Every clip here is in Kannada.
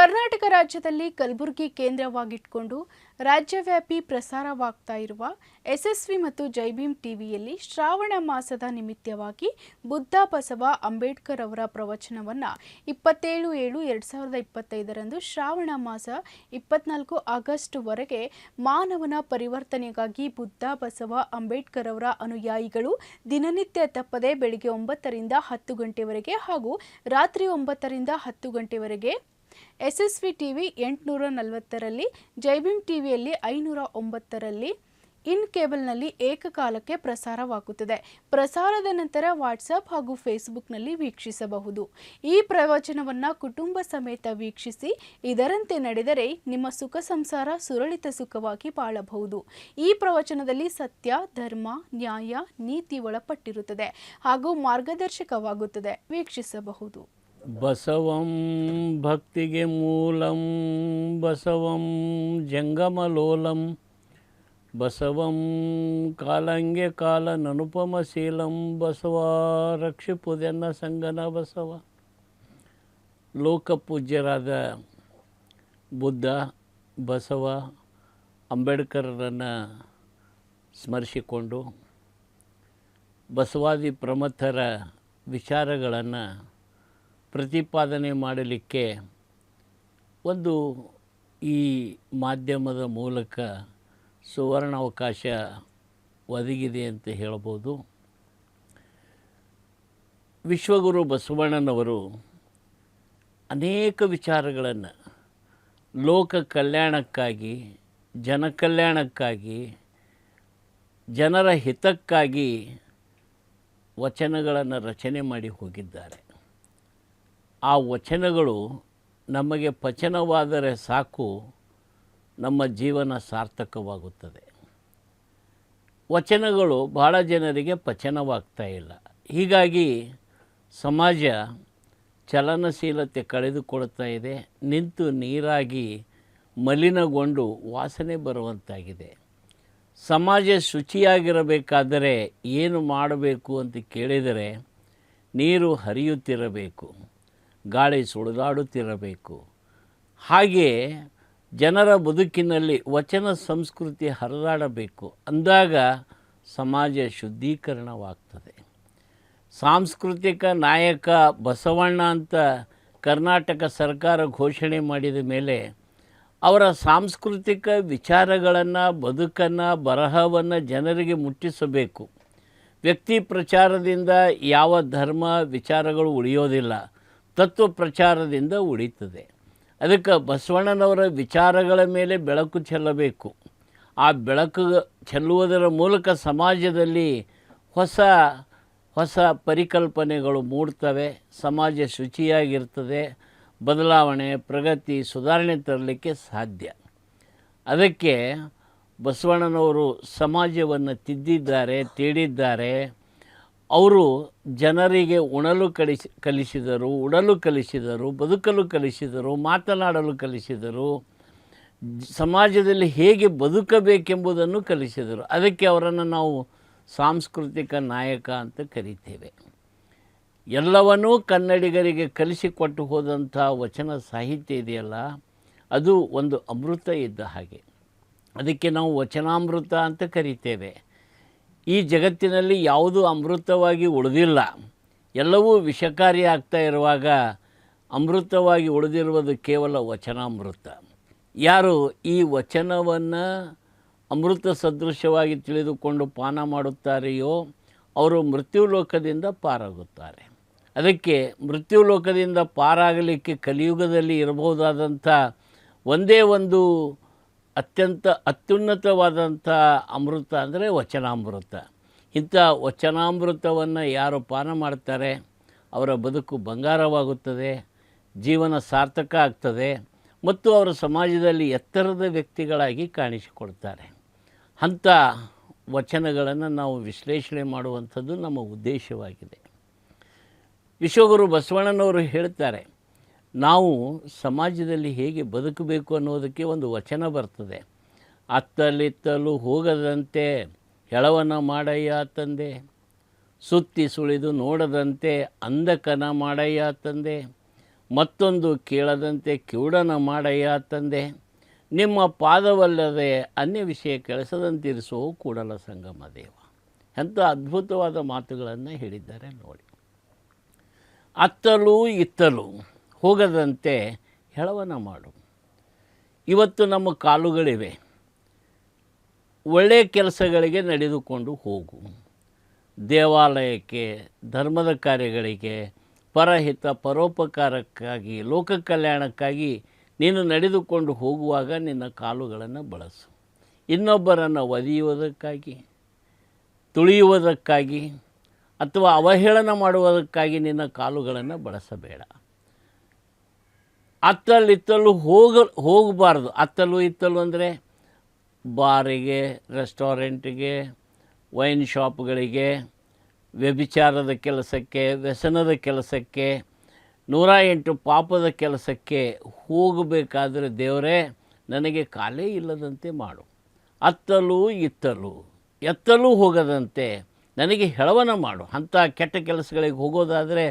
ಕರ್ನಾಟಕ ರಾಜ್ಯದಲ್ಲಿ ಕಲಬುರಗಿ ಕೇಂದ್ರವಾಗಿಟ್ಟುಕೊಂಡು ರಾಜ್ಯವ್ಯಾಪಿ ಪ್ರಸಾರವಾಗ್ತಾ ಇರುವ ಯಶಸ್ವಿ ಮತ್ತು ಜೈ ಭೀಮ್ ಟಿವಿಯಲ್ಲಿ ಶ್ರಾವಣ ಮಾಸದ ನಿಮಿತ್ತವಾಗಿ ಬುದ್ಧ ಬಸವ ಅಂಬೇಡ್ಕರ್ ಅವರ ಪ್ರವಚನವನ್ನು 27/7/2025ರಂದು ಶ್ರಾವಣ ಮಾಸ 24 ಆಗಸ್ಟ್ ವರೆಗೆ ಮಾನವನ ಪರಿವರ್ತನೆಗಾಗಿ ಬುದ್ಧ ಬಸವ ಅಂಬೇಡ್ಕರ್ ಅವರ ಅನುಯಾಯಿಗಳು ದಿನನಿತ್ಯ ತಪ್ಪದೆ ಬೆಳಿಗ್ಗೆ 9 ರಿಂದ 10 ಗಂಟೆವರೆಗೆ ಹಾಗೂ ರಾತ್ರಿ 9 ರಿಂದ 10 ಗಂಟೆವರೆಗೆ ಯಶಸ್ವಿ ಟಿವಿ 840ರಲ್ಲಿ ಜೈ ಭೀಮ್ ಟಿವಿಯಲ್ಲಿ 509ರಲ್ಲಿ ಇನ್ ಕೇಬಲ್ನಲ್ಲಿ ಏಕಕಾಲಕ್ಕೆ ಪ್ರಸಾರವಾಗುತ್ತದೆ. ಪ್ರಸಾರದ ನಂತರ ವಾಟ್ಸಪ್ ಹಾಗೂ ಫೇಸ್ಬುಕ್ನಲ್ಲಿ ವೀಕ್ಷಿಸಬಹುದು. ಈ ಪ್ರವಚನವನ್ನು ಕುಟುಂಬ ಸಮೇತ ವೀಕ್ಷಿಸಿ ಇದರಂತೆ ನಡೆದರೆ ನಿಮ್ಮ ಸುಖ ಸಂಸಾರ ಸುರಳಿತ ಸುಖವಾಗಿ ಬಾಳಬಹುದು. ಈ ಪ್ರವಚನದಲ್ಲಿ ಸತ್ಯ, ಧರ್ಮ, ನ್ಯಾಯ, ನೀತಿ ಒಳಪಟ್ಟಿರುತ್ತದೆ ಹಾಗೂ ಮಾರ್ಗದರ್ಶಕವಾಗುತ್ತದೆ. ವೀಕ್ಷಿಸಬಹುದು. ಬಸವಂ ಭಕ್ತಿಗೆ ಮೂಲಂ ಬಸವಂ ಜಂಗಮಲೋಲಂ ಬಸವಂ ಕಾಲಂಗೆ ಕಾಲ ನನುಪಮಶೀಲಂ ಬಸವ ರಕ್ಷಿಪುದೆನ್ನ ಸಂಗನ ಬಸವ. ಲೋಕಪೂಜ್ಯರಾದ ಬುದ್ಧ ಬಸವ ಅಂಬೇಡ್ಕರರನ್ನು ಸ್ಮರಿಸಿಕೊಂಡು ಬಸವಾದಿ ಪ್ರಮಥರ ವಿಚಾರಗಳನ್ನು ಪ್ರತಿಪಾದನೆ ಮಾಡಲಿಕ್ಕೆ ಒಂದು ಈ ಮಾಧ್ಯಮದ ಮೂಲಕ ಸುವರ್ಣಾವಕಾಶ ಒದಗಿದೆ ಅಂತ ಹೇಳ್ಬೋದು. ವಿಶ್ವಗುರು ಬಸವಣ್ಣನವರು ಅನೇಕ ವಿಚಾರಗಳನ್ನು ಲೋಕ ಕಲ್ಯಾಣಕ್ಕಾಗಿ, ಜನ ಕಲ್ಯಾಣಕ್ಕಾಗಿ, ಜನರ ಹಿತಕ್ಕಾಗಿ ವಚನಗಳನ್ನು ರಚನೆ ಮಾಡಿ ಹೋಗಿದ್ದಾರೆ. ಆ ವಚನಗಳು ನಮಗೆ ಪಚನವಾದರೆ ಸಾಕು, ನಮ್ಮ ಜೀವನ ಸಾರ್ಥಕವಾಗುತ್ತದೆ. ವಚನಗಳು ಭಾಳ ಜನರಿಗೆ ಪಚನವಾಗ್ತಾ ಇಲ್ಲ. ಹೀಗಾಗಿ ಸಮಾಜ ಚಲನಶೀಲತೆ ಕಳೆದುಕೊಳ್ತಾ ಇದೆ. ನಿಂತು ನೀರಾಗಿ ಮಲಿನಗೊಂಡು ವಾಸನೆ ಬರುವಂತಾಗಿದೆ. ಸಮಾಜ ಶುಚಿಯಾಗಿರಬೇಕಾದರೆ ಏನು ಮಾಡಬೇಕು ಅಂತ ಕೇಳಿದರೆ ನೀರು ಹರಿಯುತ್ತಿರಬೇಕು, ಗಾಳಿ ಸುಳಿದಾಡುತ್ತಿರಬೇಕು. ಹಾಗೆ ಜನರ ಬದುಕಿನಲ್ಲಿ ವಚನ ಸಂಸ್ಕೃತಿ ಹರಿದಾಡಬೇಕು. ಅಂದಾಗ ಸಮಾಜ ಶುದ್ಧೀಕರಣವಾಗ್ತದೆ. ಸಾಂಸ್ಕೃತಿಕ ನಾಯಕ ಬಸವಣ್ಣ ಅಂತ ಕರ್ನಾಟಕ ಸರ್ಕಾರ ಘೋಷಣೆ ಮಾಡಿದ ಮೇಲೆ ಅವರ ಸಾಂಸ್ಕೃತಿಕ ವಿಚಾರಗಳನ್ನು, ಬದುಕನ್ನು, ಬರಹವನ್ನು ಜನರಿಗೆ ಮುಟ್ಟಿಸಬೇಕು. ವ್ಯಕ್ತಿ ಪ್ರಚಾರದಿಂದ ಯಾವ ಧರ್ಮ ವಿಚಾರಗಳು ಉಳಿಯೋದಿಲ್ಲ, ತತ್ವ ಪ್ರಚಾರದಿಂದ ಉಳಿತದೆ. ಅದಕ್ಕೆ ಬಸವಣ್ಣನವರ ವಿಚಾರಗಳ ಮೇಲೆ ಬೆಳಕು ಚೆಲ್ಲಬೇಕು. ಆ ಬೆಳಕು ಚೆಲ್ಲುವುದರ ಮೂಲಕ ಸಮಾಜದಲ್ಲಿ ಹೊಸ ಹೊಸ ಪರಿಕಲ್ಪನೆಗಳು ಮೂಡ್ತವೆ. ಸಮಾಜ ಶುಚಿಯಾಗಿರ್ತದೆ. ಬದಲಾವಣೆ, ಪ್ರಗತಿ, ಸುಧಾರಣೆ ತರಲಿಕ್ಕೆ ಸಾಧ್ಯ. ಅದಕ್ಕೆ ಬಸವಣ್ಣನವರು ಸಮಾಜವನ್ನು ತಿದ್ದಿದ್ದಾರೆ, ತೀಡಿದ್ದಾರೆ. ಅವರು ಜನರಿಗೆ ಉಣಲು ಕಲಿಸಿದರು, ಉಡಲು ಕಲಿಸಿದರು, ಬದುಕಲು ಕಲಿಸಿದರು, ಮಾತನಾಡಲು ಕಲಿಸಿದರು, ಸಮಾಜದಲ್ಲಿ ಹೇಗೆ ಬದುಕಬೇಕೆಂಬುದನ್ನು ಕಲಿಸಿದರು. ಅದಕ್ಕೆ ಅವರನ್ನು ನಾವು ಸಾಂಸ್ಕೃತಿಕ ನಾಯಕ ಅಂತ ಕರಿತೇವೆ. ಎಲ್ಲವನ್ನೂ ಕನ್ನಡಿಗರಿಗೆ ಕಲಿಸಿಕೊಟ್ಟು ಹೋದಂಥ ವಚನ ಸಾಹಿತ್ಯ ಇದೆಯಲ್ಲ, ಅದು ಒಂದು ಅಮೃತ ಇದ್ದ ಹಾಗೆ. ಅದಕ್ಕೆ ನಾವು ವಚನಾಮೃತ ಅಂತ ಕರಿತೇವೆ. ಈ ಜಗತ್ತಿನಲ್ಲಿ ಯಾವುದೂ ಅಮೃತವಾಗಿ ಉಳಿದಿಲ್ಲ. ಎಲ್ಲವೂ ವಿಷಕಾರಿ ಆಗ್ತಾ ಇರುವಾಗ ಅಮೃತವಾಗಿ ಉಳಿದಿರುವುದು ಕೇವಲ ವಚನಾಮೃತ. ಯಾರು ಈ ವಚನವನ್ನು ಅಮೃತ ಸದೃಶವಾಗಿ ತಿಳಿದುಕೊಂಡು ಪಾನ ಮಾಡುತ್ತಾರೆಯೋ ಅವರು ಮೃತ್ಯುಲೋಕದಿಂದ ಪಾರಾಗುತ್ತಾರೆ. ಅದಕ್ಕೆ ಮೃತ್ಯುಲೋಕದಿಂದ ಪಾರಾಗಲಿಕ್ಕೆ ಕಲಿಯುಗದಲ್ಲಿ ಇರಬಹುದಾದಂಥ ಒಂದೇ ಒಂದು ಅತ್ಯುನ್ನತವಾದಂಥ ಅಮೃತ ಅಂದರೆ ವಚನಾಮೃತ. ಇಂಥ ವಚನಾಮೃತವನ್ನು ಯಾರು ಪಾನ ಮಾಡ್ತಾರೆ ಅವರ ಬದುಕು ಬಂಗಾರವಾಗುತ್ತದೆ, ಜೀವನ ಸಾರ್ಥಕ ಆಗ್ತದೆ ಮತ್ತು ಅವರು ಸಮಾಜದಲ್ಲಿ ಎತ್ತರದ ವ್ಯಕ್ತಿಗಳಾಗಿ ಕಾಣಿಸಿಕೊಳ್ತಾರೆ. ಅಂಥ ವಚನಗಳನ್ನು ನಾವು ವಿಶ್ಲೇಷಣೆ ಮಾಡುವಂಥದ್ದು ನಮ್ಮ ಉದ್ದೇಶವಾಗಿದೆ. ವಿಶ್ವಗುರು ಬಸವಣ್ಣನವರು ಹೇಳ್ತಾರೆ, ನಾವು ಸಮಾಜದಲ್ಲಿ ಹೇಗೆ ಬದುಕಬೇಕು ಅನ್ನೋದಕ್ಕೆ ಒಂದು ವಚನ ಬರ್ತದೆ. ಅತ್ತಲಿತ್ತಲು ಹೋಗದಂತೆ ಹೆಳವನ ಮಾಡಯ್ಯ ತಂದೆ, ಸುತ್ತಿ ಸುಳಿದು ನೋಡದಂತೆ ಅಂಧಕನ ಮಾಡಯ್ಯ ತಂದೆ, ಮತ್ತೊಂದು ಕೇಳದಂತೆ ಕಿವುಡನ ಮಾಡಯ್ಯ ತಂದೆ. ನಿಮ್ಮ ಪಾದವಲ್ಲದೆ ಅನ್ಯ ವಿಷಯ ಕೆಲಸದಂತಿರಿಸೋ ಕೂಡಲ ಸಂಗಮ ದೇವ. ಎಂಥ ಅದ್ಭುತವಾದ ಮಾತುಗಳನ್ನು ಹೇಳಿದ್ದಾರೆ ನೋಡಿ. ಅತ್ತಲೂ ಇತ್ತಲೂ ಹೋಗದಂತೆ ಹೆಳವನ ಮಾಡು. ಇವತ್ತು ನಮ್ಮ ಕಾಲುಗಳಿವೆ, ಒಳ್ಳೆಯ ಕೆಲಸಗಳಿಗೆ ನಡೆದುಕೊಂಡು ಹೋಗು. ದೇವಾಲಯಕ್ಕೆ, ಧರ್ಮದ ಕಾರ್ಯಗಳಿಗೆ, ಪರಹಿತ ಪರೋಪಕಾರಕ್ಕಾಗಿ, ಲೋಕ ಕಲ್ಯಾಣಕ್ಕಾಗಿ ನೀನು ನಡೆದುಕೊಂಡು ಹೋಗುವಾಗ ನಿನ್ನ ಕಾಲುಗಳನ್ನು ಬಳಸು. ಇನ್ನೊಬ್ಬರನ್ನು ಒದೆಯುವುದಕ್ಕಾಗಿ, ತುಳಿಯುವುದಕ್ಕಾಗಿ ಅಥವಾ ಅವಹೇಳನ ಮಾಡುವುದಕ್ಕಾಗಿ ನಿನ್ನ ಕಾಲುಗಳನ್ನು ಬಳಸಬೇಡ. ಅತ್ತಲ್ಲಿತ್ತಲು ಹೋಗಬಾರ್ದು. ಅತ್ತಲು ಇತ್ತಲು ಅಂದರೆ ಬಾರಿಗೆ, ರೆಸ್ಟೋರೆಂಟಿಗೆ, ವೈನ್ ಶಾಪ್ಗಳಿಗೆ, ವ್ಯಭಿಚಾರದ ಕೆಲಸಕ್ಕೆ, ವ್ಯಸನದ ಕೆಲಸಕ್ಕೆ, 108 ಪಾಪದ ಕೆಲಸಕ್ಕೆ ಹೋಗಬೇಕಾದರೆ ದೇವರೇ ನನಗೆ ಕಾಲೇ ಇಲ್ಲದಂತೆ ಮಾಡು. ಅತ್ತಲೂ ಇತ್ತಲೂ ಎತ್ತಲೂ ಹೋಗದಂತೆ ನನಗೆ ಹೆಳವನ ಮಾಡು. ಅಂಥ ಕೆಟ್ಟ ಕೆಲಸಗಳಿಗೆ ಹೋಗೋದಾದರೆ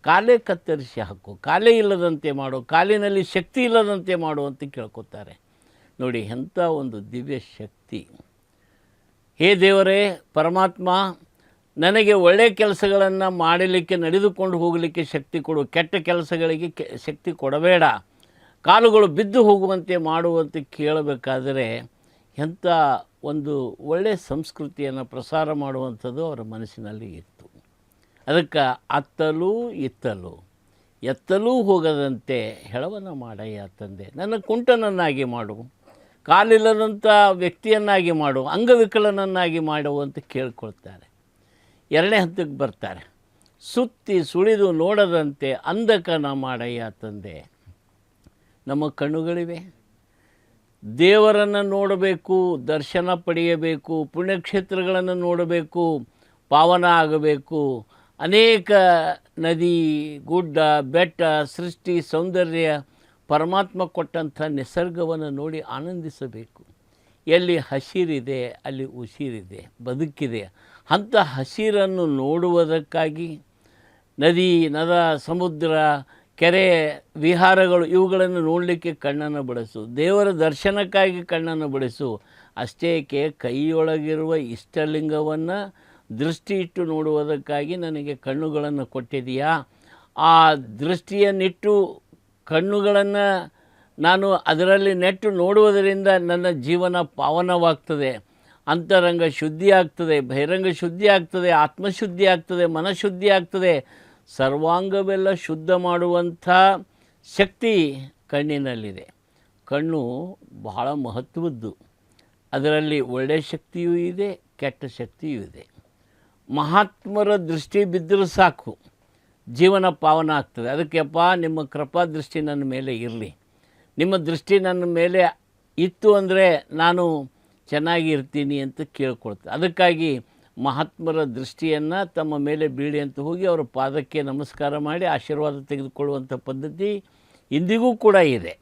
ಕಾಲೇ ಕತ್ತರಿಸಿ ಹಾಕು, ಕಾಲೇ ಇಲ್ಲದಂತೆ ಮಾಡು, ಕಾಲಿನಲ್ಲಿ ಶಕ್ತಿ ಇಲ್ಲದಂತೆ ಮಾಡು ಅಂತ ಕೇಳ್ಕೊತಾರೆ ನೋಡಿ. ಎಂಥ ಒಂದು ದಿವ್ಯ ಶಕ್ತಿ. ಹೇ ದೇವರೇ ಪರಮಾತ್ಮ, ನನಗೆ ಒಳ್ಳೆಯ ಕೆಲಸಗಳನ್ನು ಮಾಡಲಿಕ್ಕೆ, ನಡೆದುಕೊಂಡು ಹೋಗಲಿಕ್ಕೆ ಶಕ್ತಿ ಕೊಡು. ಕೆಟ್ಟ ಕೆಲಸಗಳಿಗೆ ಶಕ್ತಿ ಕೊಡಬೇಡ. ಕಾಲುಗಳು ಬಿದ್ದು ಹೋಗುವಂತೆ ಮಾಡುವಂತೆ ಕೇಳಬೇಕಾದರೆ ಎಂಥ ಒಂದು ಒಳ್ಳೆಯ ಸಂಸ್ಕೃತಿಯನ್ನು ಪ್ರಸಾರ ಮಾಡುವಂಥದ್ದು ಅವರ ಮನಸ್ಸಿನಲ್ಲಿ ಇತ್ತು. ಅದಕ್ಕೆ ಅತ್ತಲೂ ಇತ್ತಲೂ ಎತ್ತಲೂ ಹೋಗದಂತೆ ಹೆಳವನ ಮಾಡಯ್ಯ ತಂದೆ. ನನ್ನ ಕುಂಟನನ್ನಾಗಿ ಮಾಡು, ಕಾಲಿಲ್ಲದಂಥ ವ್ಯಕ್ತಿಯನ್ನಾಗಿ ಮಾಡು, ಅಂಗವಿಕಲನನ್ನಾಗಿ ಮಾಡು ಅಂತ ಕೇಳ್ಕೊಳ್ತಾರೆ. 2ನೇ ಹಂತಕ್ಕೆ ಬರ್ತಾರೆ. ಸುತ್ತಿ ಸುಳಿದು ನೋಡದಂತೆ ಅಂಧಕನ ಮಾಡಯ್ಯ ತಂದೆ. ನಮ್ಮ ಕಣ್ಣುಗಳಿವೆ, ದೇವರನ್ನು ನೋಡಬೇಕು, ದರ್ಶನ ಪಡೆಯಬೇಕು, ಪುಣ್ಯಕ್ಷೇತ್ರಗಳನ್ನು ನೋಡಬೇಕು, ಪಾವನ ಆಗಬೇಕು, ಅನೇಕ ನದಿ, ಗುಡ್ಡ, ಬೆಟ್ಟ, ಸೃಷ್ಟಿ, ಸೌಂದರ್ಯ, ಪರಮಾತ್ಮ ಕೊಟ್ಟಂಥ ನಿಸರ್ಗವನ್ನು ನೋಡಿ ಆನಂದಿಸಬೇಕು. ಎಲ್ಲಿ ಹಸಿರಿದೆ ಅಲ್ಲಿ ಉಸಿರಿದೆ, ಬದುಕಿದೆ. ಅಂಥ ಹಸಿರನ್ನು ನೋಡುವುದಕ್ಕಾಗಿ ನದಿ, ನದ, ಸಮುದ್ರ, ಕೆರೆ, ವಿಹಾರಗಳು ಇವುಗಳನ್ನು ನೋಡಲಿಕ್ಕೆ ಕಣ್ಣನ್ನು ಬಳಸು. ದೇವರ ದರ್ಶನಕ್ಕಾಗಿ ಕಣ್ಣನ್ನು ಬಳಸು. ಅಷ್ಟೇಕೆ ಕೈಯೊಳಗಿರುವ ಇಷ್ಟಲಿಂಗವನ್ನು ದೃಷ್ಟಿ ಇಟ್ಟು ನೋಡುವುದಕ್ಕಾಗಿ ನನಗೆ ಕಣ್ಣುಗಳನ್ನು ಕೊಟ್ಟಿದೆಯಾ? ಆ ದೃಷ್ಟಿಯನ್ನಿಟ್ಟು ಕಣ್ಣುಗಳನ್ನು ನಾನು ಅದರಲ್ಲಿ ನೆಟ್ಟು ನೋಡುವುದರಿಂದ ನನ್ನ ಜೀವನ ಪಾವನವಾಗ್ತದೆ, ಅಂತರಂಗ ಶುದ್ಧಿ ಆಗ್ತದೆ, ಬಹಿರಂಗ ಶುದ್ಧಿ ಆಗ್ತದೆ, ಆತ್ಮಶುದ್ಧಿ ಆಗ್ತದೆ, ಮನಶುದ್ಧಿ ಆಗ್ತದೆ. ಸರ್ವಾಂಗವೆಲ್ಲ ಶುದ್ಧ ಮಾಡುವಂಥ ಶಕ್ತಿ ಕಣ್ಣಿನಲ್ಲಿದೆ. ಕಣ್ಣು ಬಹಳ ಮಹತ್ವದ್ದು. ಅದರಲ್ಲಿ ಒಳ್ಳೆಯ ಶಕ್ತಿಯೂ ಇದೆ, ಕೆಟ್ಟ ಶಕ್ತಿಯೂ ಇದೆ. ಮಹಾತ್ಮರ ದೃಷ್ಟಿ ಬಿದ್ದರೂ ಸಾಕು, ಜೀವನ ಪಾವನ ಆಗ್ತದೆ. ಅದಕ್ಕೆಪ್ಪ ನಿಮ್ಮ ಕೃಪಾ ದೃಷ್ಟಿ ನನ್ನ ಮೇಲೆ ಇರಲಿ. ನಿಮ್ಮ ದೃಷ್ಟಿ ನನ್ನ ಮೇಲೆ ಇತ್ತು ಅಂದರೆ ನಾನು ಚೆನ್ನಾಗಿರ್ತೀನಿ ಅಂತ ಕೇಳ್ಕೊಳ್ತಾರೆ. ಅದಕ್ಕಾಗಿ ಮಹಾತ್ಮರ ದೃಷ್ಟಿಯನ್ನು ತಮ್ಮ ಮೇಲೆ ಬೀಳಿ ಅಂತ ಹೋಗಿ ಅವರ ಪಾದಕ್ಕೆ ನಮಸ್ಕಾರ ಮಾಡಿ ಆಶೀರ್ವಾದ ತೆಗೆದುಕೊಳ್ಳುವಂಥ ಪದ್ಧತಿ ಇಂದಿಗೂ ಕೂಡ ಇದೆ.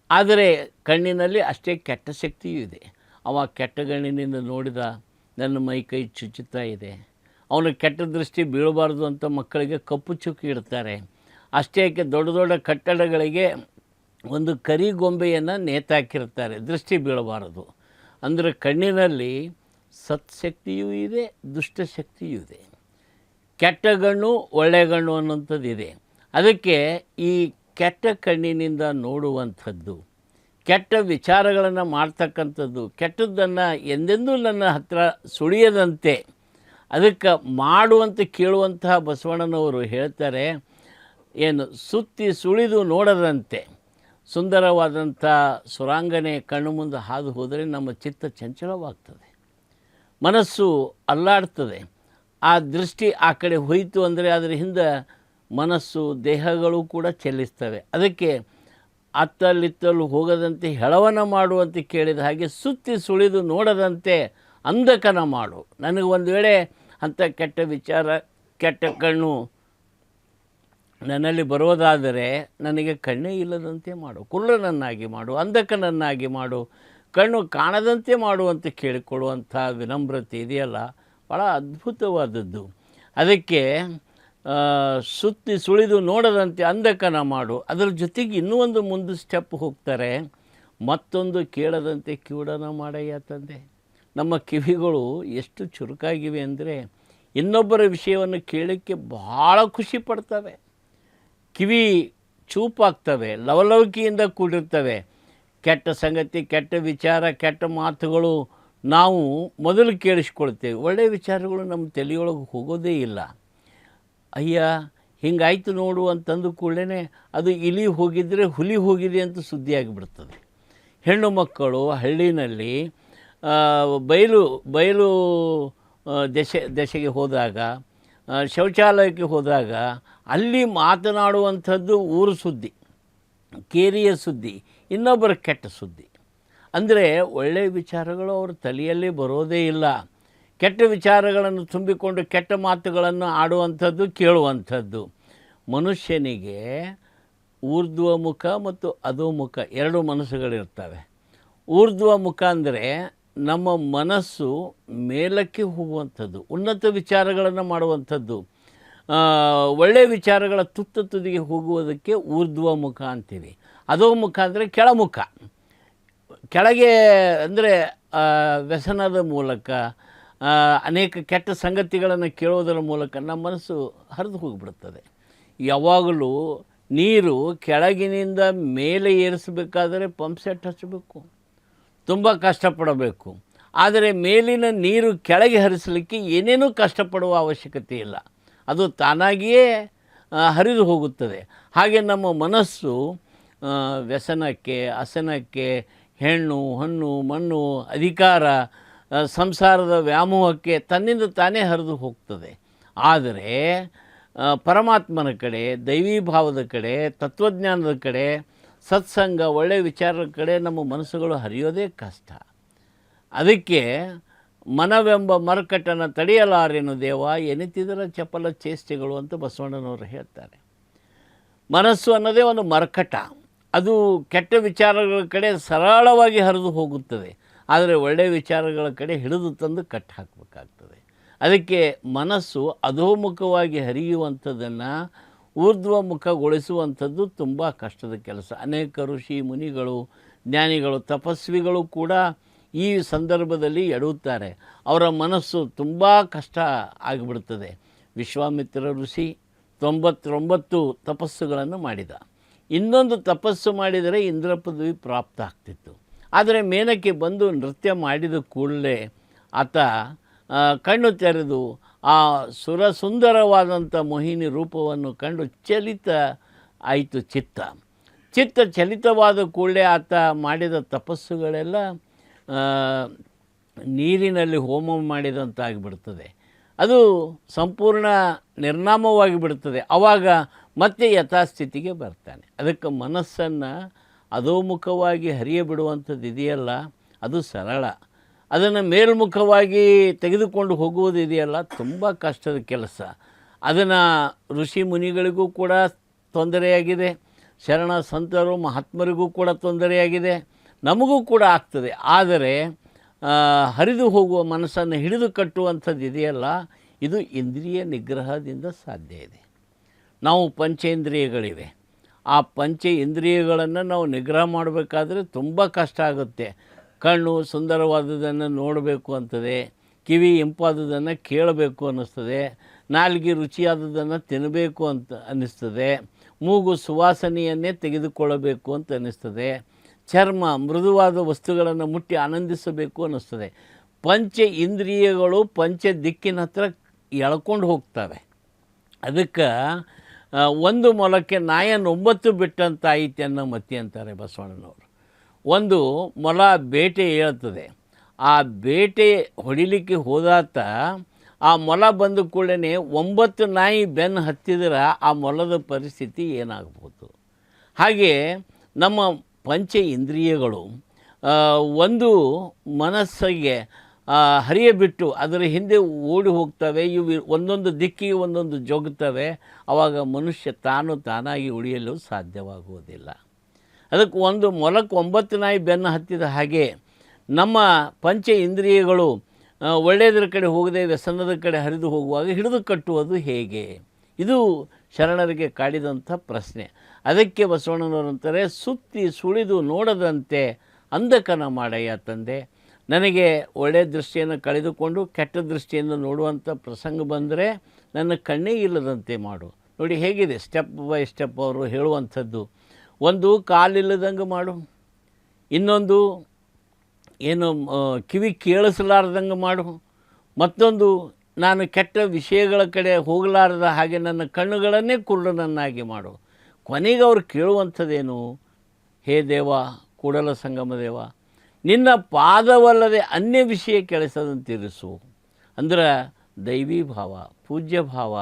ಆದರೆ ಕಣ್ಣಿನಲ್ಲಿ ಅಷ್ಟೇ ಕೆಟ್ಟ ಶಕ್ತಿಯೂ ಇದೆ. ಅವ ಕೆಟ್ಟ ಗಣ್ಣಿನಿಂದ ನೋಡಿದ ನನ್ನ ಮೈ ಕೈ ಚುಚ್ಚುತ್ತಾ ಇದೆ. ಅವನ ಕೆಟ್ಟ ದೃಷ್ಟಿ ಬೀಳಬಾರ್ದು ಅಂತ ಮಕ್ಕಳಿಗೆ ಕಪ್ಪು ಚುಕ್ಕಿ ಇಡ್ತಾರೆ. ಅಷ್ಟೇಕೆ ದೊಡ್ಡ ದೊಡ್ಡ ಕಟ್ಟಡಗಳಿಗೆ ಒಂದು ಕರಿ ಗೊಂಬೆಯನ್ನು ನೇತಾಕಿರ್ತಾರೆ, ದೃಷ್ಟಿ ಬೀಳಬಾರದು ಅಂದರೆ. ಕಣ್ಣಿನಲ್ಲಿ ಸತ್ಶಕ್ತಿಯೂ ಇದೆ, ದುಷ್ಟಶಕ್ತಿಯೂ ಇದೆ. ಕೆಟ್ಟ ಗಣ್ಣು, ಒಳ್ಳೆಯ ಗಣ್ಣು ಅನ್ನೋಂಥದ್ದು ಇದೆ. ಅದಕ್ಕೆ ಈ ಕೆಟ್ಟ ಕಣ್ಣಿನಿಂದ ನೋಡುವಂಥದ್ದು, ಕೆಟ್ಟ ವಿಚಾರಗಳನ್ನು ಮಾಡ್ತಕ್ಕಂಥದ್ದು, ಕೆಟ್ಟದ್ದನ್ನು ಎಂದೆಂದೂ ನನ್ನ ಹತ್ತಿರ ಸುಳಿಯದಂತೆ ಅದಕ್ಕೆ ಮಾಡುವಂತೆ ಕೇಳುವಂತಹ ಬಸವಣ್ಣನವರು ಹೇಳ್ತಾರೆ, ಏನು ಸುತ್ತಿ ಸುಳಿದು ನೋಡದಂತೆ. ಸುಂದರವಾದಂಥ ಸುರಾಂಗನೆ ಕಣ್ಣು ಮುಂದೆ ಹಾದು ಹೋದರೆ ನಮ್ಮ ಚಿತ್ತ ಚಂಚಲವಾಗ್ತದೆ, ಮನಸ್ಸು ಅಲ್ಲಾಡ್ತದೆ. ಆ ದೃಷ್ಟಿ ಆ ಕಡೆ ಹೋಯಿತು ಅಂದರೆ ಅದರ ಹಿಂದೆ ಮನಸ್ಸು, ದೇಹಗಳು ಕೂಡ ಚೆಲ್ಲಿಸ್ತವೆ. ಅದಕ್ಕೆ ಅತ್ತಲ್ಲಿತ್ತಲು ಹೋಗದಂತೆ ಹೆಳವನ ಮಾಡುವಂತೆ ಕೇಳಿದ ಹಾಗೆ ಸುತ್ತಿ ಸುಳಿದು ನೋಡದಂತೆ ಅಂಧಕನ ಮಾಡು. ನನಗೆ ಒಂದು ವೇಳೆ ಅಂಥ ಕೆಟ್ಟ ವಿಚಾರ, ಕೆಟ್ಟ ಕಣ್ಣು ನನ್ನಲ್ಲಿ ಬರೋದಾದರೆ ನನಗೆ ಕಣ್ಣೇ ಇಲ್ಲದಂತೆ ಮಾಡು, ಕುರುಡನನ್ನಾಗಿ ಮಾಡು, ಅಂಧಕನನ್ನಾಗಿ ಮಾಡು, ಕಣ್ಣು ಕಾಣದಂತೆ ಮಾಡುವಂತೆ ಕೇಳಿಕೊಳ್ಳುವಂಥ ವಿನಮ್ರತೆ ಇದೆಯಲ್ಲ, ಭಾಳ ಅದ್ಭುತವಾದದ್ದು. ಅದಕ್ಕೆ ಸುತ್ತಿ ಸುಳಿದು ನೋಡದಂತೆ ಅಂಧಕನ ಮಾಡು. ಅದರ ಜೊತೆಗೆ ಇನ್ನೂ ಒಂದು ಮುಂದೆ ಸ್ಟೆಪ್ ಹೋಗ್ತಾರೆ, ಮತ್ತೊಂದು ಕೇಳದಂತೆ ಕಿವುಡನ ಮಾಡಯ್ಯ ತಂದೆ. ನಮ್ಮ ಕಿವಿಗಳು ಎಷ್ಟು ಚುರುಕಾಗಿವೆ ಅಂದರೆ ಇನ್ನೊಬ್ಬರ ವಿಷಯವನ್ನು ಕೇಳೋಕ್ಕೆ ಭಾಳ ಖುಷಿ ಪಡ್ತವೆ. ಕಿವಿ ಚೂಪಾಗ್ತವೆ, ಲವಲವಿಕೆಯಿಂದ ಕೂಡಿರ್ತವೆ. ಕೆಟ್ಟ ಸಂಗತಿ, ಕೆಟ್ಟ ವಿಚಾರ, ಕೆಟ್ಟ ಮಾತುಗಳು ನಾವು ಮೊದಲು ಕೇಳಿಸ್ಕೊಳ್ತೇವೆ. ಒಳ್ಳೆಯ ವಿಚಾರಗಳು ನಮ್ಮ ತಲೆಯೊಳಗೆ ಹೋಗೋದೇ ಇಲ್ಲ. ಅಯ್ಯ ಹಿಂಗಾಯ್ತು ನೋಡು ಅಂತಂದು ಕೂಡಲೇ ಅದು ಇಲಿ ಹೋಗಿದ್ದರೆ ಹುಲಿ ಹೋಗಿದೆ ಅಂತ ಸುದ್ದಿ ಆಗಿಬಿಡ್ತದೆ. ಹೆಣ್ಣು ಮಕ್ಕಳು ಹಳ್ಳಿನಲ್ಲಿ ಬಯಲು ದಶೆಗೆ ಹೋದಾಗ, ಶೌಚಾಲಯಕ್ಕೆ ಹೋದಾಗ ಅಲ್ಲಿ ಮಾತನಾಡುವಂಥದ್ದು ಊರು ಸುದ್ದಿ, ಕೇರಿಯ ಸುದ್ದಿ, ಇನ್ನೊಬ್ಬರ ಕೆಟ್ಟ ಸುದ್ದಿ. ಅಂದರೆ ಒಳ್ಳೆಯ ವಿಚಾರಗಳು ಅವ್ರ ತಲೆಯಲ್ಲಿ ಬರೋದೇ ಇಲ್ಲ. ಕೆಟ್ಟ ವಿಚಾರಗಳನ್ನು ತುಂಬಿಕೊಂಡು ಕೆಟ್ಟ ಮಾತುಗಳನ್ನು ಆಡುವಂಥದ್ದು, ಕೇಳುವಂಥದ್ದು. ಮನುಷ್ಯನಿಗೆ ಊರ್ಧ್ವಮುಖ ಮತ್ತು ಅಧೋಮುಖ ಎರಡು ಮನಸ್ಸುಗಳಿರ್ತವೆ. ಊರ್ಧ್ವಮುಖ ಅಂದರೆ ನಮ್ಮ ಮನಸ್ಸು ಮೇಲಕ್ಕೆ ಹೋಗುವಂಥದ್ದು, ಉನ್ನತ ವಿಚಾರಗಳನ್ನು ಮಾಡುವಂಥದ್ದು, ಒಳ್ಳೆಯ ವಿಚಾರಗಳ ತುದಿಗೆ ಹೋಗುವುದಕ್ಕೆ ಊರ್ಧ್ವಮುಖ ಅಂತೀವಿ. ಅಧೋಮುಖ ಅಂದರೆ ಕೆಳಮುಖ. ಕೆಳಗೆ ಅಂದರೆ ವ್ಯಸನದ ಮೂಲಕ, ಅನೇಕ ಕೆಟ್ಟ ಸಂಗತಿಗಳನ್ನು ಕೇಳೋದರ ಮೂಲಕ ನಮ್ಮ ಮನಸ್ಸು ಹರಿದು ಹೋಗಿಬಿಡುತ್ತದೆ. ಯಾವಾಗಲೂ ನೀರು ಕೆಳಗಿನಿಂದ ಮೇಲೆ ಏರಿಸಬೇಕಾದರೆ ಪಂಪ್ ಸೆಟ್ ಹಚ್ಚಬೇಕು, ತುಂಬ ಕಷ್ಟಪಡಬೇಕು. ಆದರೆ ಮೇಲಿನ ನೀರು ಕೆಳಗೆ ಹರಿಸಲಿಕ್ಕೆ ಏನೇನೂ ಕಷ್ಟಪಡುವ ಅವಶ್ಯಕತೆ ಇಲ್ಲ, ಅದು ತಾನಾಗಿಯೇ ಹರಿದು ಹೋಗುತ್ತದೆ. ಹಾಗೆ ನಮ್ಮ ಮನಸ್ಸು ವ್ಯಸನಕ್ಕೆ, ಅಸನಕ್ಕೆ, ಹೆಣ್ಣು ಹೊನ್ನು ಮಣ್ಣು ಅಧಿಕಾರ, ಸಂಸಾರದ ವ್ಯಾಮೋಹಕ್ಕೆ ತನ್ನಿಂದ ತಾನೇ ಹರಿದು ಹೋಗ್ತದೆ. ಆದರೆ ಪರಮಾತ್ಮನ ಕಡೆ, ದೈವೀ ಭಾವದ ಕಡೆ, ತತ್ವಜ್ಞಾನದ ಕಡೆ, ಸತ್ಸಂಗ, ಒಳ್ಳೆಯ ವಿಚಾರದ ಕಡೆ ನಮ್ಮ ಮನಸ್ಸುಗಳು ಹರಿಯೋದೇ ಕಷ್ಟ. ಅದಕ್ಕೆ ಮನವೆಂಬ ಮರಕಟ್ಟನ ತಡೆಯಲಾರೇನು ದೇವ, ಎನಿತಿದರ ಚಪಲ ಚೇಷ್ಟೆಗಳು ಅಂತ ಬಸವಣ್ಣನವರು ಹೇಳ್ತಾರೆ. ಮನಸ್ಸು ಅನ್ನೋದೇ ಒಂದು ಮರಕಟ. ಅದು ಕೆಟ್ಟ ವಿಚಾರಗಳ ಕಡೆ ಸರಳವಾಗಿ ಹರಿದು ಹೋಗುತ್ತದೆ, ಆದರೆ ಒಳ್ಳೆಯ ವಿಚಾರಗಳ ಕಡೆ ಹಿಡಿದು ತಂದು ಕಟ್ಟಿ ಹಾಕಬೇಕಾಗ್ತದೆ. ಅದಕ್ಕೆ ಮನಸ್ಸು ಅಧೋಮುಖವಾಗಿ ಹರಿಯುವಂಥದ್ದನ್ನು ಊರ್ಧ್ವಮುಖಗೊಳಿಸುವಂಥದ್ದು ತುಂಬ ಕಷ್ಟದ ಕೆಲಸ. ಅನೇಕ ಋಷಿ ಮುನಿಗಳು, ಜ್ಞಾನಿಗಳು, ತಪಸ್ವಿಗಳು ಕೂಡ ಈ ಸಂದರ್ಭದಲ್ಲಿ ಎಡುತ್ತಾರೆ. ಅವರ ಮನಸ್ಸು ತುಂಬ ಕಷ್ಟ ಆಗಿಬಿಡ್ತದೆ. ವಿಶ್ವಾಮಿತ್ರ ಋಷಿ 99 ತಪಸ್ಸುಗಳನ್ನು ಮಾಡಿದ. ಇನ್ನೊಂದು ತಪಸ್ಸು ಮಾಡಿದರೆ ಇಂದ್ರ ಪದವಿ ಪ್ರಾಪ್ತ ಆಗ್ತಿತ್ತು. ಆದರೆ ಮೇನಕ್ಕೆ ಬಂದು ನೃತ್ಯ ಮಾಡಿದ ಕೂಡಲೇ ಆತ ಕಣ್ಣು ತೆರೆದು ಆ ಸುಂದರವಾದಂಥ ಮೋಹಿನಿ ರೂಪವನ್ನು ಕಂಡು ಚಲಿತ ಆಯಿತು ಚಿತ್ತ ಚಲಿತವಾದ ಕೂಡಲೇ ಆತ ಮಾಡಿದ ತಪಸ್ಸುಗಳೆಲ್ಲ ನೀರಿನಲ್ಲಿ ಹೋಮ ಮಾಡಿದಂತಾಗಿಬಿಡ್ತದೆ. ಅದು ಸಂಪೂರ್ಣ ನಿರ್ನಾಮವಾಗಿ ಬಿಡ್ತದೆ. ಆವಾಗ ಮತ್ತೆ ಯಥಾಸ್ಥಿತಿಗೆ ಬರ್ತಾನೆ. ಅದಕ್ಕೆ ಮನಸ್ಸನ್ನು ಅಧೋಮುಖವಾಗಿ ಹರಿಯಬಿಡುವಂಥದ್ದು ಇದೆಯಲ್ಲ, ಅದು ಸರಳ. ಅದನ್ನು ಮೇಲ್ಮುಖವಾಗಿ ತೆಗೆದುಕೊಂಡು ಹೋಗುವುದು ಇದೆಯಲ್ಲ, ತುಂಬ ಕಷ್ಟದ ಕೆಲಸ. ಅದನ್ನು ಋಷಿ ಮುನಿಗಳಿಗೂ ಕೂಡ ತೊಂದರೆಯಾಗಿದೆ, ಶರಣ ಸಂತರು ಮಹಾತ್ಮರಿಗೂ ಕೂಡ ತೊಂದರೆಯಾಗಿದೆ, ನಮಗೂ ಕೂಡ ಆಗ್ತದೆ. ಆದರೆ ಹರಿದು ಹೋಗುವ ಮನಸ್ಸನ್ನು ಹಿಡಿದು ಕಟ್ಟುವಂಥದ್ದು ಇದೆಯಲ್ಲ, ಇದು ಇಂದ್ರಿಯ ನಿಗ್ರಹದಿಂದ ಸಾಧ್ಯ ಇದೆ. ನಾವು ಪಂಚೇಂದ್ರಿಯಗಳಿವೆ, ಆ ಪಂಚ ಇಂದ್ರಿಯಗಳನ್ನು ನಾವು ನಿಗ್ರಹ ಮಾಡಬೇಕಾದ್ರೆ ತುಂಬ ಕಷ್ಟ ಆಗುತ್ತೆ. ಕಣ್ಣು ಸುಂದರವಾದುದನ್ನು ನೋಡಬೇಕು ಅಂತದೆ, ಕಿವಿ ಇಂಪಾದುದನ್ನು ಕೇಳಬೇಕು ಅನ್ನಿಸ್ತದೆ, ನಾಲಿಗೆ ರುಚಿಯಾದದನ್ನು ತಿನ್ನಬೇಕು ಅಂತ ಅನ್ನಿಸ್ತದೆ, ಮೂಗು ಸುವಾಸನೆಯನ್ನೇ ತೆಗೆದುಕೊಳ್ಳಬೇಕು ಅಂತ ಅನ್ನಿಸ್ತದೆ, ಚರ್ಮ ಮೃದುವಾದ ವಸ್ತುಗಳನ್ನು ಮುಟ್ಟಿ ಆನಂದಿಸಬೇಕು ಅನ್ನಿಸ್ತದೆ. ಪಂಚ ಇಂದ್ರಿಯಗಳು ಪಂಚ ದಿಕ್ಕಿನ ಹತ್ರ ಎಳ್ಕೊಂಡು ಹೋಗ್ತವೆ. ಅದಕ್ಕೆ ಒಂದು ಮೊಲಕ್ಕೆ ನಾಯ 9 ಬಿಟ್ಟಂತ ಐತೆ ಅನ್ನೋ ಮತಿ ಅಂತಾರೆ ಬಸವಣ್ಣನವರು. ಒಂದು ಮೊಲ ಬೇಟೆ ಹೇಳ್ತದೆ, ಆ ಬೇಟೆ ಹೊಡಿಲಿಕ್ಕೆ ಹೋದಾತ ಆ ಮೊಲ ಬಂದ ಕೂಡಲೇ 9 ನಾಯಿ ಬೆನ್ನು ಹತ್ತಿದ್ರೆ ಆ ಮೊಲದ ಪರಿಸ್ಥಿತಿ ಏನಾಗ್ಬೋದು. ಹಾಗೆ ನಮ್ಮ ಪಂಚ ಇಂದ್ರಿಯಗಳು ಒಂದು ಮನಸ್ಸಿಗೆ ಹರಿಯಬಿಟ್ಟು ಅದರ ಹಿಂದೆ ಓಡಿ ಹೋಗ್ತವೆ. ಇವು ಒಂದೊಂದು ದಿಕ್ಕಿಗೆ ಒಂದೊಂದು ಜೋಗುತ್ತವೆ. ಆವಾಗ ಮನುಷ್ಯ ತಾನಾಗಿ ಉಳಿಯಲು ಸಾಧ್ಯವಾಗುವುದಿಲ್ಲ. ಅದಕ್ಕೆ ಒಂದು ಮೊಲಕ್ಕೆ 9 ನಾಯಿ ಬೆನ್ನು ಹತ್ತಿದ ಹಾಗೆ ನಮ್ಮ ಪಂಚ ಇಂದ್ರಿಯಗಳು ಒಳ್ಳೆಯದರ ಕಡೆ ಹೋಗದೆ ವ್ಯಸನದ ಕಡೆ ಹರಿದು ಹೋಗುವಾಗ ಹಿಡಿದು ಕಟ್ಟುವುದು ಹೇಗೆ? ಇದು ಶರಣರಿಗೆ ಕಾಡಿದಂಥ ಪ್ರಶ್ನೆ. ಅದಕ್ಕೆ ಬಸವಣ್ಣನವರು ಅಂತಾರೆ, ಸುತ್ತಿ ಸುಳಿದು ನೋಡದಂತೆ ಅಂಧಕನ ಮಾಡಯ್ಯ ತಂದೆ. ನನಗೆ ಒಳ್ಳೆಯ ದೃಷ್ಟಿಯನ್ನು ಕಳೆದುಕೊಂಡು ಕೆಟ್ಟ ದೃಷ್ಟಿಯಿಂದ ನೋಡುವಂಥ ಪ್ರಸಂಗ ಬಂದರೆ ನನ್ನ ಕಣ್ಣೇ ಇಲ್ಲದಂತೆ ಮಾಡು. ನೋಡಿ ಹೇಗಿದೆ ಸ್ಟೆಪ್ ಬೈ ಸ್ಟೆಪ್ ಅವರು ಹೇಳುವಂಥದ್ದು. ಒಂದು ಕಾಲಿಲ್ಲದಂಗೆ ಮಾಡು, ಇನ್ನೊಂದು ಏನು ಕಿವಿ ಕೇಳಿಸಲಾರ್ದಂಗೆ ಮಾಡು, ಮತ್ತೊಂದು ನಾನು ಕೆಟ್ಟ ವಿಷಯಗಳ ಕಡೆ ಹೋಗಲಾರದ ಹಾಗೆ ನನ್ನ ಕಣ್ಣುಗಳನ್ನೇ ಕುರುಡನನ್ನಾಗಿ ಮಾಡು. ಕೊನೆಗೆ ಅವ್ರು ಕೇಳುವಂಥದ್ದೇನು? ಹೇ ದೇವ, ಕೂಡಲ ಸಂಗಮ ದೇವ, ನಿನ್ನ ಪಾದವಲ್ಲದೆ ಅನ್ಯ ವಿಷಯ ಕೆಳಿಸದಂತಿರಿಸು. ಅಂದ್ರೆ ದೈವಿ ಭಾವ, ಪೂಜ್ಯ ಭಾವ,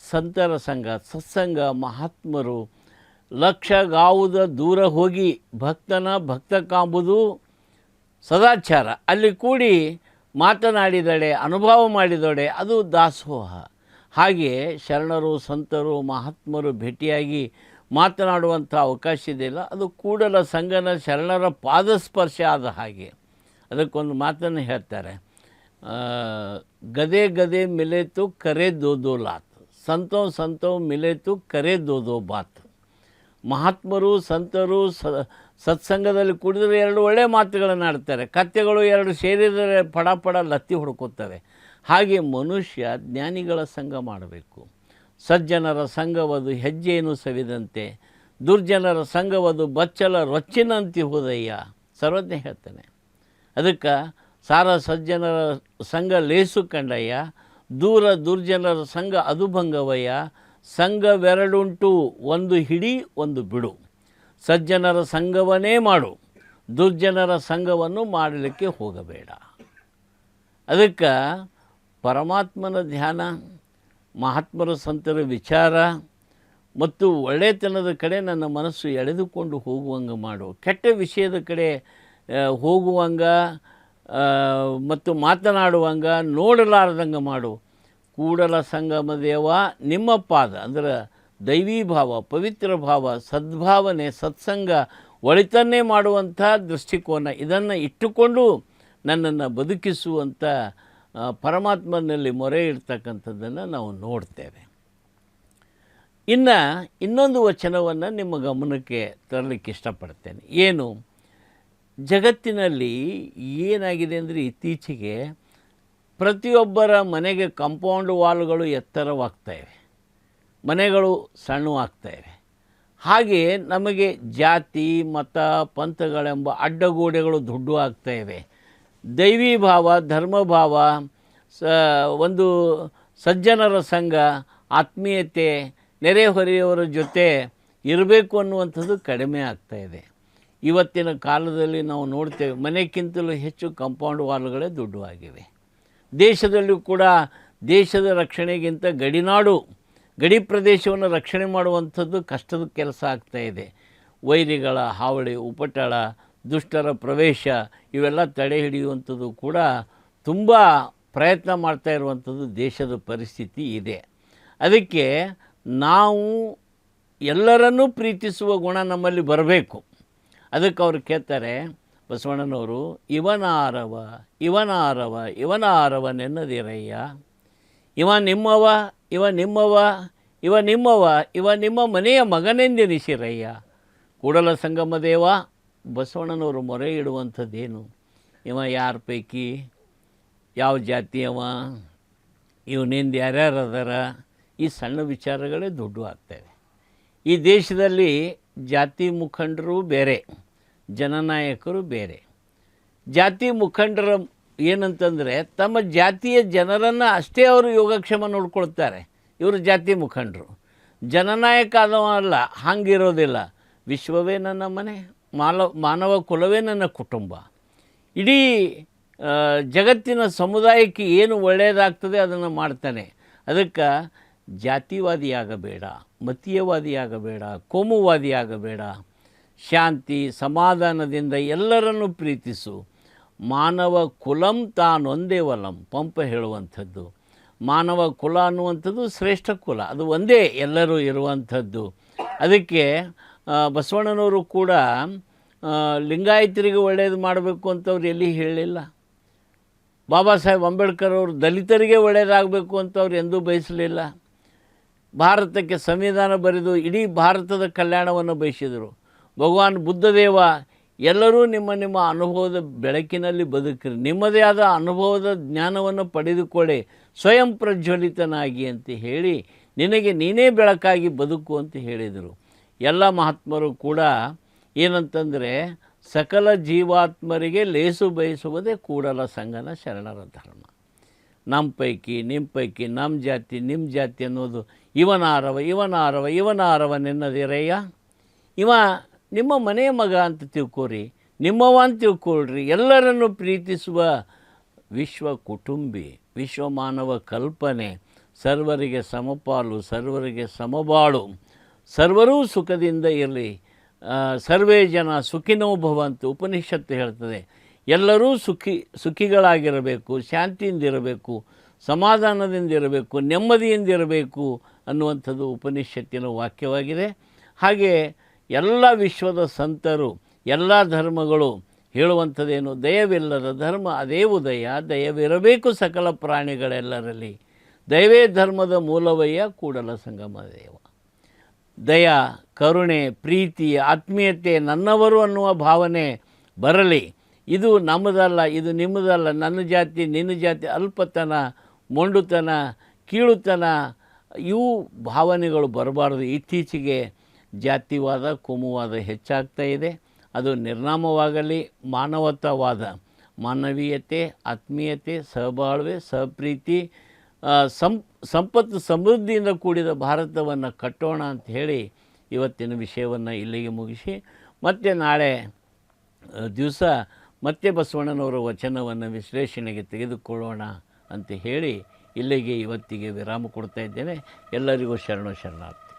ಸಂತರ ಸಂಘ, ಸತ್ಸಂಗ, ಮಹಾತ್ಮರು, ಲಕ್ಷಗಾವುದ ದೂರ ಹೋಗಿ ಭಕ್ತನ ಭಕ್ತ ಕಾಂಬುದು ಸದಾಚಾರ. ಅಲ್ಲಿ ಕೂಡಿ ಮಾತನಾಡಿದಡೆ, ಅನುಭವ ಮಾಡಿದಡೆ, ಅದು ದಾಸೋಹ. ಹಾಗೆ ಶರಣರು, ಸಂತರು, ಮಹಾತ್ಮರು ಭೇಟಿಯಾಗಿ ಮಾತನಾಡುವಂಥ ಅವಕಾಶ ಇದೆಯಲ್ಲ, ಅದು ಕೂಡಲ ಸಂಗನ ಶರಣರ ಪಾದಸ್ಪರ್ಶ ಆದ ಹಾಗೆ. ಅದಕ್ಕೊಂದು ಮಾತನ್ನು ಹೇಳ್ತಾರೆ, ಗದೆ ಗದೆ ಮಿಲೆತು ಕರೆ ದೋ ಲಾತ್, ಸಂತೋ ಸಂತೋ ಮಿಲೆತು ಕರೆ ದೋ ಬಾತ್. ಮಹಾತ್ಮರು, ಸಂತರು ಸತ್ಸಂಗದಲ್ಲಿ ಕುಡಿದರೆ ಎರಡು ಒಳ್ಳೆಯ ಮಾತುಗಳನ್ನು ಆಡ್ತಾರೆ, ಕತ್ತೆಗಳು ಎರಡು ಸೇರಿದರೆ ಪಡ ಲತ್ತಿ ಹೊಡ್ಕೋತವೆ. ಹಾಗೆ ಮನುಷ್ಯ ಜ್ಞಾನಿಗಳ ಸಂಘ ಮಾಡಬೇಕು. ಸಜ್ಜನರ ಸಂಘವದು ಹೆಜ್ಜೆಯನ್ನು ಸವಿದಂತೆ, ದುರ್ಜನರ ಸಂಘವದು ಬಚ್ಚಲ ರೊಚ್ಚಿನಂತಿ ಹೋದಯ್ಯ. ಸರ್ವಜ್ಞ ಹೇಳ್ತಾನೆ. ಅದಕ್ಕೆ ಸಾರ ಸಜ್ಜನರ ಸಂಘ ಲೇಸು ಕಂಡಯ್ಯ, ದೂರ ದುರ್ಜನರ ಸಂಘ ಅದು ಭಂಗವಯ್ಯ. ಸಂಘವೆರಡುಂಟು, ಒಂದು ಹಿಡಿ ಒಂದು ಬಿಡು. ಸಜ್ಜನರ ಸಂಘವನ್ನೇ ಮಾಡು, ದುರ್ಜನರ ಸಂಘವನ್ನು ಮಾಡಲಿಕ್ಕೆ ಹೋಗಬೇಡ. ಅದಕ್ಕೆ ಪರಮಾತ್ಮನ ಧ್ಯಾನ, ಮಹಾತ್ಮರ ಸಂತರ ವಿಚಾರ ಮತ್ತು ಒಳ್ಳೆತನದ ಕಡೆ ನನ್ನ ಮನಸ್ಸು ಎಳೆದುಕೊಂಡು ಹೋಗುವಂಗೆ ಮಾಡು. ಕೆಟ್ಟ ವಿಷಯದ ಕಡೆ ಹೋಗುವಂಗೆ ಮತ್ತು ಮಾತನಾಡುವಂಗೆ ನೋಡಲಾರ್ದಂಗೆ ಮಾಡು. ಕೂಡಲ ಸಂಗಮ ದೇವ ನಿಮ್ಮ ಪಾದ ಅಂದ್ರೆ ದೈವೀ ಭಾವ, ಪವಿತ್ರ ಭಾವ, ಸದ್ಭಾವನೆ, ಸತ್ಸಂಗ ಒಳಿತನ್ನೇ ಮಾಡುವಂಥ ದೃಷ್ಟಿಕೋನ, ಇದನ್ನು ಇಟ್ಟುಕೊಂಡು ನನ್ನನ್ನು ಬದುಕಿಸುವಂಥ ಪರಮಾತ್ಮನಲ್ಲಿ ಮೊರೆ ಇಡ್ತಕ್ಕಂಥದ್ದನ್ನು ನಾವು ನೋಡ್ತೇವೆ. ಇನ್ನು ಇನ್ನೊಂದು ವಚನವನ್ನು ನಿಮ್ಮ ಗಮನಕ್ಕೆ ತರಲಿಕ್ಕೆ ಇಷ್ಟಪಡ್ತೇನೆ. ಏನು? ಜಗತ್ತಿನಲ್ಲಿ ಏನಾಗಿದೆ ಅಂದರೆ ಇತ್ತೀಚೆಗೆ ಪ್ರತಿಯೊಬ್ಬರ ಮನೆಗೆ ಕಾಂಪೌಂಡ್ ವಾಲ್ಗಳು ಎತ್ತರವಾಗ್ತಾಯಿವೆ, ಮನೆಗಳು ಸಣ್ಣವಾಗ್ತಾಯಿವೆ. ಹಾಗೆ ನಮಗೆ ಜಾತಿ, ಮತ, ಪಂಥಗಳೆಂಬ ಅಡ್ಡಗೋಡೆಗಳು ದೊಡ್ಡ ಆಗ್ತಾಯಿವೆ. ದೈವೀ ಭಾವ, ಧರ್ಮಭಾವ, ಒಂದು ಸಜ್ಜನರ ಸಂಘ, ಆತ್ಮೀಯತೆ, ನೆರೆಹೊರೆಯವರ ಜೊತೆ ಇರಬೇಕು ಅನ್ನುವಂಥದ್ದು ಕಡಿಮೆ ಆಗ್ತಾಯಿದೆ. ಇವತ್ತಿನ ಕಾಲದಲ್ಲಿ ನಾವು ನೋಡ್ತೇವೆ, ಮನೆಗಿಂತಲೂ ಹೆಚ್ಚು ಕಾಂಪೌಂಡ್ ವಾಲ್ಗಳೇ ದೊಡ್ಡವಾಗಿವೆ. ದೇಶದಲ್ಲೂ ಕೂಡ ದೇಶದ ರಕ್ಷಣೆಗಿಂತ ಗಡಿನಾಡು, ಗಡಿ ಪ್ರದೇಶವನ್ನು ರಕ್ಷಣೆ ಮಾಡುವಂಥದ್ದು ಕಷ್ಟದ ಕೆಲಸ ಆಗ್ತಾಯಿದೆ. ವೈರಿಗಳ ಹಾವಳಿ, ಉಪಟಳ, ದುಷ್ಟರ ಪ್ರವೇಶ ಇವೆಲ್ಲ ತಡೆ ಹಿಡಿಯುವಂಥದ್ದು ಕೂಡ ತುಂಬ ಪ್ರಯತ್ನ ಮಾಡ್ತಾ ಇರುವಂಥದ್ದು ದೇಶದ ಪರಿಸ್ಥಿತಿ ಇದೆ. ಅದಕ್ಕೆ ನಾವು ಎಲ್ಲರನ್ನೂ ಪ್ರೀತಿಸುವ ಗುಣ ನಮ್ಮಲ್ಲಿ ಬರಬೇಕು. ಅದಕ್ಕೆ ಅವ್ರು ಕೇಳ್ತಾರೆ ಬಸವಣ್ಣನವರು, ಇವನಾರವ ಇವನಾರವ ಇವನಾರವ ನೆನ್ನದಿರಯ್ಯ, ಇವ ನಿಮ್ಮವ ಇವ ನಿಮ್ಮವ ಇವ ನಿಮ್ಮವ ಇವ ನಿಮ್ಮ ಮನೆಯ ಮಗನೆಂದೆನಿಸಿರಯ್ಯ. ಕೂಡಲ ಸಂಗಮ ದೇವ ಬಸವಣ್ಣನವರು ಮೊರೆ ಇಡುವಂಥದ್ದೇನು? ಇವ ಯಾರ ಪೈಕಿ ಯಾವ ಜಾತಿಯವ, ಇವನಿಂದ ಯಾರ್ಯಾರು ಅದಾರ, ಈ ಸಣ್ಣ ವಿಚಾರಗಳೇ ದೊಡ್ಡ ಆಗ್ತವೆ. ಈ ದೇಶದಲ್ಲಿ ಜಾತಿ ಮುಖಂಡರು ಬೇರೆ, ಜನನಾಯಕರು ಬೇರೆ. ಜಾತಿ ಮುಖಂಡರ ಏನಂತಂದರೆ ತಮ್ಮ ಜಾತಿಯ ಜನರನ್ನು ಅಷ್ಟೇ ಅವರು ಯೋಗಕ್ಷೇಮ ನೋಡ್ಕೊಳ್ತಾರೆ, ಇವರು ಜಾತಿ ಮುಖಂಡರು. ಜನನಾಯಕ ಆದವ ಅಲ್ಲ, ಹಂಗಿರೋದಿಲ್ಲ. ವಿಶ್ವವೇ ನನ್ನ ಮನೆ, ಮಾನವ ಕುಲವೇ ನನ್ನ ಕುಟುಂಬ. ಇಡೀ ಜಗತ್ತಿನ ಸಮುದಾಯಕ್ಕೆ ಏನು ಒಳ್ಳೆಯದಾಗ್ತದೆ ಅದನ್ನು ಮಾಡ್ತಾನೆ. ಅದಕ್ಕೆ ಜಾತಿವಾದಿಯಾಗಬೇಡ, ಮತೀಯವಾದಿಯಾಗಬೇಡ, ಕೋಮುವಾದಿಯಾಗಬೇಡ. ಶಾಂತಿ ಸಮಾಧಾನದಿಂದ ಎಲ್ಲರನ್ನೂ ಪ್ರೀತಿಸು. ಮಾನವ ಕುಲಂ ತಾನೊಂದೇ ವಲಂ, ಪಂಪ ಹೇಳುವಂಥದ್ದು. ಮಾನವ ಕುಲ ಅನ್ನುವಂಥದ್ದು ಶ್ರೇಷ್ಠ ಕುಲ, ಅದು ಒಂದೇ ಎಲ್ಲರೂ ಇರುವಂಥದ್ದು. ಅದಕ್ಕೆ ಬಸವಣ್ಣನವರು ಕೂಡ ಲಿಂಗಾಯತರಿಗೆ ಒಳ್ಳೆಯದು ಮಾಡಬೇಕು ಅಂತವ್ರು ಎಲ್ಲಿ ಹೇಳಲಿಲ್ಲ. ಬಾಬಾ ಸಾಹೇಬ್ ಅಂಬೇಡ್ಕರ್ ಅವರು ದಲಿತರಿಗೆ ಒಳ್ಳೆಯದಾಗಬೇಕು ಅಂತವ್ರು ಎಂದೂ ಬಯಸಲಿಲ್ಲ. ಭಾರತಕ್ಕೆ ಸಂವಿಧಾನ ಬರೆದು ಇಡೀ ಭಾರತದ ಕಲ್ಯಾಣವನ್ನು ಬಯಸಿದರು. ಭಗವಾನ್ ಬುದ್ಧದೇವ ಎಲ್ಲರೂ ನಿಮ್ಮ ನಿಮ್ಮ ಅನುಭವದ ಬೆಳಕಿನಲ್ಲಿ ಬದುಕಿರಿ, ನಿಮ್ಮದೇ ಆದ ಅನುಭವದ ಜ್ಞಾನವನ್ನು ಪಡೆದುಕೊಳ್ಳಿ, ಸ್ವಯಂ ಪ್ರಜ್ವಲಿತನಾಗಿ ಅಂತ ಹೇಳಿ ನಿನಗೆ ನೀನೇ ಬೆಳಕಾಗಿ ಬದುಕು ಅಂತ ಹೇಳಿದರು. ಎಲ್ಲ ಮಹಾತ್ಮರು ಕೂಡ ಏನಂತಂದರೆ ಸಕಲ ಜೀವಾತ್ಮರಿಗೆ ಲೇಸು ಬಯಸುವುದೇ ಕೂಡಲ ಸಂಗನ ಶರಣರ ಧರ್ಮ. ನಮ್ಮ ಪೈಕಿ ನಿಮ್ಮ ಪೈಕಿ ನಮ್ಮ ಜಾತಿ ನಿಮ್ಮ ಜಾತಿ ಅನ್ನೋದು ಇವನಾರವ ನೆನ್ನದಿರಯ್ಯ, ಇವ ನಿಮ್ಮ ಮನೆಯ ಮಗ ಅಂತ ತಿಳ್ಕೊರಿ, ನಿಮ್ಮವ ಅಂತ ತಿಳ್ಕೊಳ್ರಿ. ಎಲ್ಲರನ್ನು ಪ್ರೀತಿಸುವ ವಿಶ್ವ ಕುಟುಂಬಿ, ವಿಶ್ವ ಮಾನವ ಕಲ್ಪನೆ, ಸರ್ವರಿಗೆ ಸಮಪಾಲು, ಸರ್ವರಿಗೆ ಸಮಬಾಳು, ಸರ್ವರೂ ಸುಖದಿಂದ ಇರಲಿ, ಸರ್ವೇ ಜನ ಸುಖಿನೋ ಭವಂತು ಉಪನಿಷತ್ತು ಹೇಳ್ತದೆ. ಎಲ್ಲರೂ ಸುಖಿಗಳಾಗಿರಬೇಕು, ಶಾಂತಿಯಿಂದಿರಬೇಕು, ಸಮಾಧಾನದಿಂದಿರಬೇಕು, ನೆಮ್ಮದಿಯಿಂದಿರಬೇಕು ಅನ್ನುವಂಥದ್ದು ಉಪನಿಷತ್ತಿನ ವಾಕ್ಯವಾಗಿದೆ. ಹಾಗೆ ಎಲ್ಲ ವಿಶ್ವದ ಸಂತರು, ಎಲ್ಲ ಧರ್ಮಗಳು ಹೇಳುವಂಥದ್ದೇನು, ದಯವಿಲ್ಲದ ಧರ್ಮ ಅದೇ ಉದಯ, ದಯವಿರಬೇಕು ಸಕಲ ಪ್ರಾಣಿಗಳೆಲ್ಲರಲ್ಲಿ, ದಯವೇ ಧರ್ಮದ ಮೂಲವಯ್ಯ ಕೂಡಲ ಸಂಗಮ ದೇವ. ದಯ, ಕರುಣೆ, ಪ್ರೀತಿ, ಆತ್ಮೀಯತೆ, ನನ್ನವರು ಅನ್ನುವ ಭಾವನೆ ಬರಲಿ. ಇದು ನಮ್ಮದಲ್ಲ, ಇದು ನಿಮ್ಮದಲ್ಲ, ನನ್ನ ಜಾತಿ ನಿನ್ನ ಜಾತಿ, ಅಲ್ಪತನ, ಮೊಂಡುತನ, ಕೀಳುತನ, ಇವು ಭಾವನೆಗಳು ಬರಬಾರ್ದು. ಇತ್ತೀಚೆಗೆ ಜಾತಿವಾದ, ಕೋಮುವಾದ ಹೆಚ್ಚಾಗ್ತಾ ಇದೆ. ಅದು ನಿರ್ನಾಮವಾಗಲಿ. ಮಾನವತಾವಾದ, ಮಾನವೀಯತೆ, ಆತ್ಮೀಯತೆ, ಸಹಬಾಳ್ವೆ, ಸಹಪ್ರೀತಿ, ಸಂಪತ್ತು ಸಮೃದ್ಧಿಯಿಂದ ಕೂಡಿದ ಭಾರತವನ್ನು ಕಟ್ಟೋಣ ಅಂತ ಹೇಳಿ ಇವತ್ತಿನ ವಿಷಯವನ್ನು ಇಲ್ಲಿಗೆ ಮುಗಿಸಿ, ಮತ್ತೆ ನಾಳೆ ದಿವಸ ಮತ್ತೆ ಬಸವಣ್ಣನವರ ವಚನವನ್ನು ವಿಶ್ಲೇಷಣೆಗೆ ತೆಗೆದುಕೊಳ್ಳೋಣ ಅಂತ ಹೇಳಿ ಇಲ್ಲಿಗೆ ಇವತ್ತಿಗೆ ವಿರಾಮ ಕೊಡ್ತಾ ಇದ್ದೇನೆ. ಎಲ್ಲರಿಗೂ ಶರಣಾರ್ಥಿ.